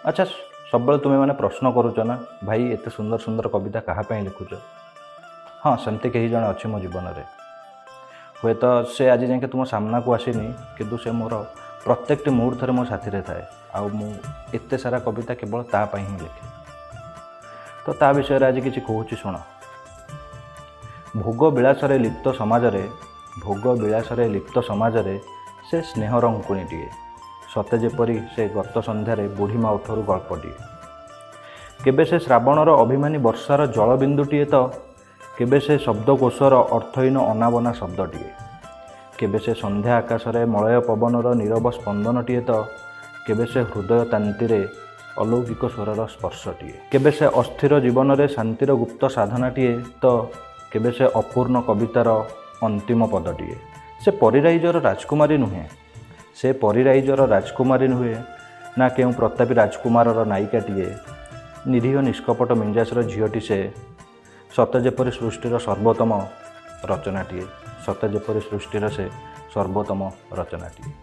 अच्छा सब तुम्हें मैंने प्रश्न करुच ना भाई एत सुंदर सुंदर कविता क्या लिखुच। हाँ सेमती कहीं जन अच्छे मो जीवन में हे तो से आज जाके तुम सामना को आसीनी किंतु से मोर प्रत्येक मुहूर्त मो साथी थाए आत सारा कविता केवल तापाई ही लिखे। तो ता विषय आज किसी कहूँ शुण। भोग विलास लिप्त समाज से स्नेहर अंकुणीटीए सते जेपरी से गत संध्यार बुढ़ीमा उठर गल्पटीए। केबे से श्रावणर अभिमानी वर्षार जलबिंदुटीए तो केबे से शब्दकोशर अर्थहीन अनाबना शब्दटीए। केबे से संध्या आकाशरे मलय पवनर नीरव स्पंदनटीए तो केबे से हृदय तांतिरे अलौकिक स्वरर स्पर्शटीए। केबे से अस्थिर जीवन में शांतिर गुप्त साधनाटीए तो केबे से अपूर्ण कवितार अंतिम पदटीए। से परिराइजर राजकुमारी नुहे, से परिराइजर राजकुमारी नुहे ना केउ प्रतापी राजकुमारर नायिकाटीए। निरीह निष्कपट मिंजासर झीटी से सते जेपरी सृष्टिर सर्वोत्तम रचनाटीए, सते जेपरी सृष्टिर से सर्वोत्तम रचनाटीए।